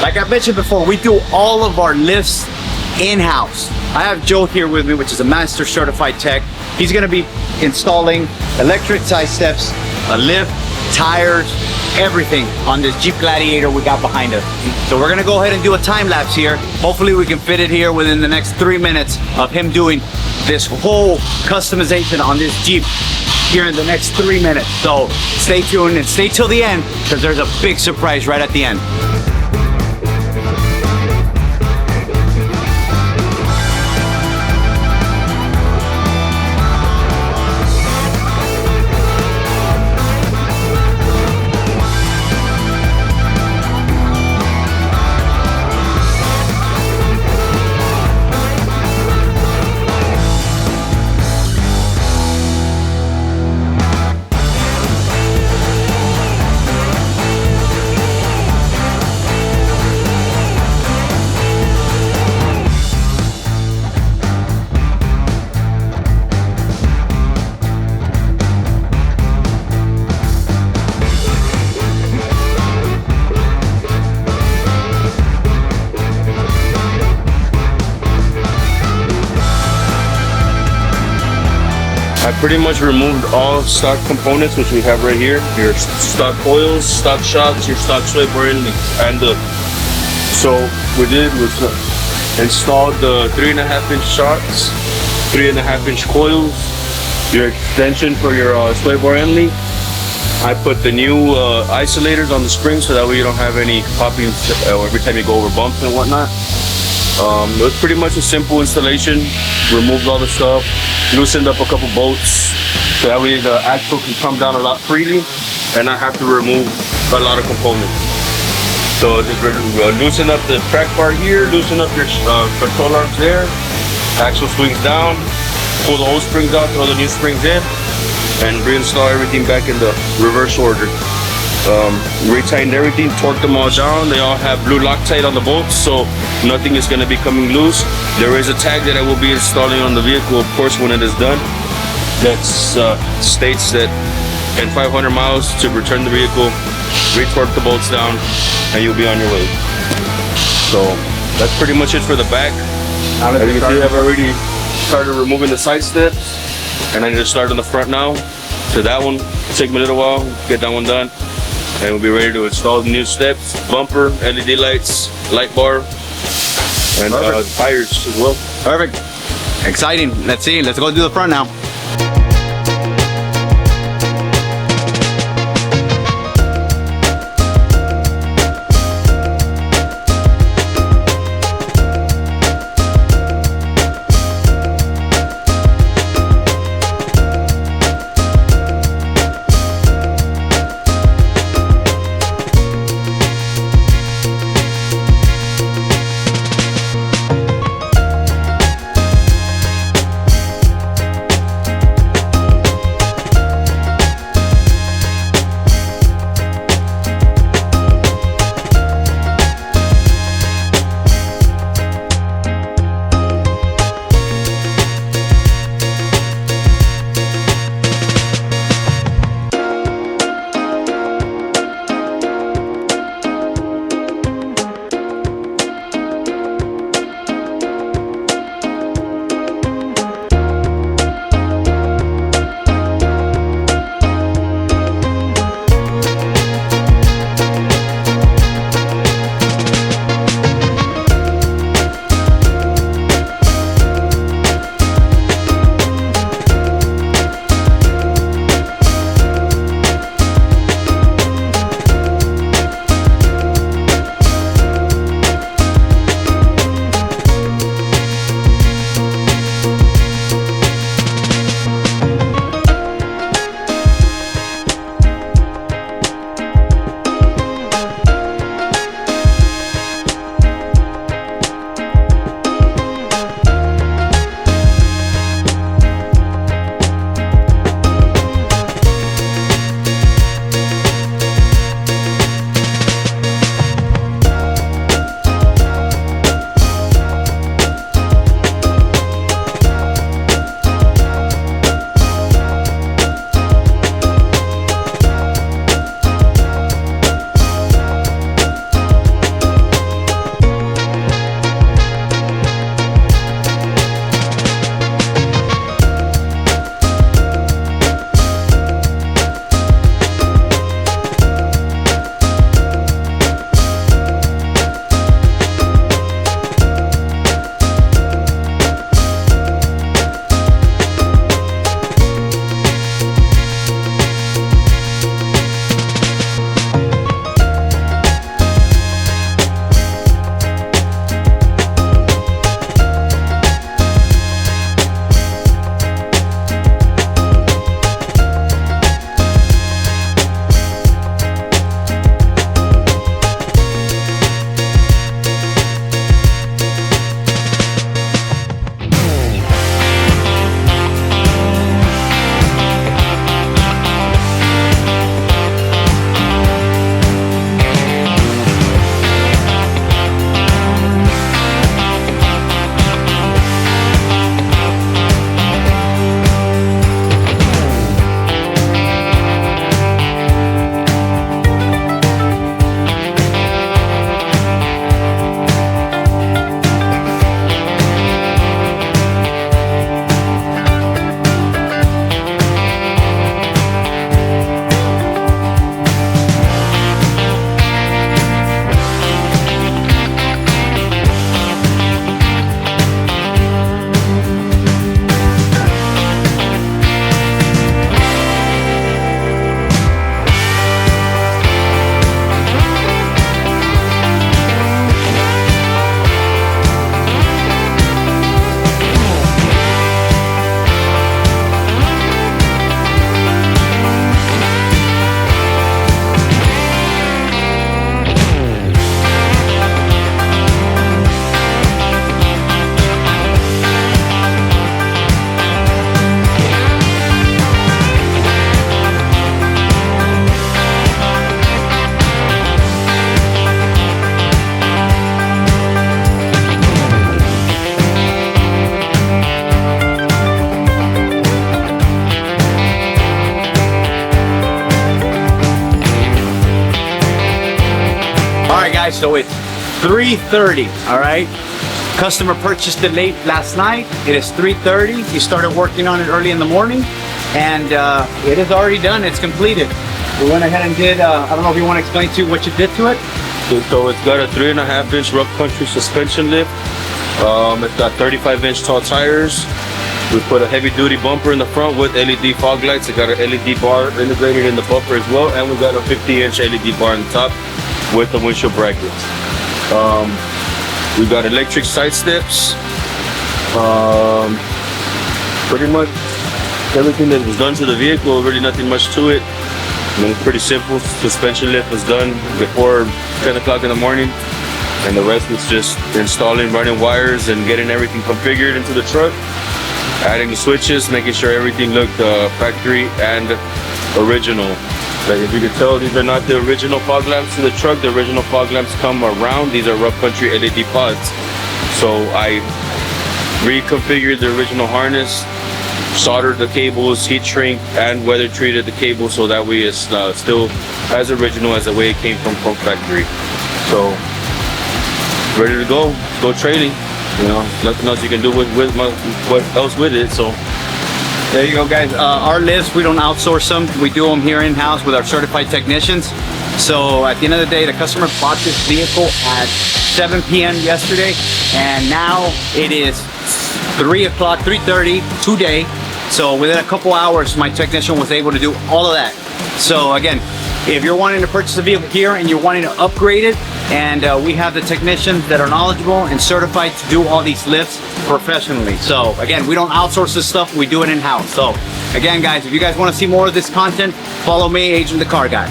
Like I mentioned before, we do all of our lifts in-house. I have Joe here with me, which is a master certified tech. He's gonna be installing electric side steps, a lift, tires, everything on this Jeep Gladiator we got behind us. So we're gonna go ahead and do a time lapse here. Hopefully we can fit it here within the next 3 minutes of him doing this whole customization on this Jeep here in the next 3 minutes. So stay tuned and stay till the end, because there's a big surprise right at the end. I pretty much removed all stock components, which we have right here. Your stock coils, stock shocks, your stock sway bearing, and so we did was installed the 3.5-inch shocks, 3.5-inch coils, your extension for your sway bar end. I put the new isolators on the springs so that way you don't have any popping every time you go over bumps and whatnot. It was pretty much a simple installation. Removed all the stuff, loosened up a couple bolts so that way the axle can come down a lot freely and not have to remove a lot of components. So just loosen up the track bar here, loosen up your control arms there, axle swings down, pull the old springs out, throw the new springs in, and reinstall everything back in the reverse order. Retightened everything, torqued them all down. They all have blue Loctite on the bolts, so nothing is going to be coming loose. There is a tag that I will be installing on the vehicle, of course, when it is done, that states that in 500 miles to return the vehicle, retorque the bolts down, and you'll be on your way. So that's pretty much it for the back. As you can see, I've already started removing the side steps, and I just started on the front now. So that one will take me a little while, get that one done, and we'll be ready to install the new steps, bumper, LED lights, light bar, and tires as well. Perfect. Exciting. Let's see. Let's go do the front now. guys, so it's 3:30, all right? Customer purchased it late last night. It is 3:30. He started working on it early in the morning, and it is already done. It's completed. We went ahead and did, I don't know if you want to explain to what you did to it. So it's got a 3.5-inch rough country suspension lift. It's got 35-inch tall tires. We put a heavy-duty bumper in the front with LED fog lights. It got an LED bar integrated in the bumper as well, and we got a 50-inch LED bar on the top with the windshield brackets. We got electric side steps. Pretty much everything that was done to the vehicle, really nothing much to it. I mean, it's pretty simple. Suspension lift was done before 10 o'clock in the morning, and the rest was just installing, running wires, and getting everything configured into the truck, adding the switches, making sure everything looked factory and original. Like if you can tell, these are not the original fog lamps in the truck. The original fog lamps come around. These are rough country LED pods. So I reconfigured the original harness, soldered the cables, heat shrink, and weather treated the cable so that way it's still as original as the way it came from factory. So ready to go trailing. You know, nothing else you can do with what else with it. So there you go, guys. Our lifts, we don't outsource them. We do them here in-house with our certified technicians. So at the end of the day, the customer bought this vehicle at 7 p.m. yesterday, and now it is 3 o'clock, 3:30 today. So within a couple hours, my technician was able to do all of that. So again, if you're wanting to purchase a vehicle here and you're wanting to upgrade it, and we have the technicians that are knowledgeable and certified to do all these lifts professionally. So again, we don't outsource this stuff, we do it in-house. So again, guys, if you guys want to see more of this content, follow me, Adrian the Car Guy.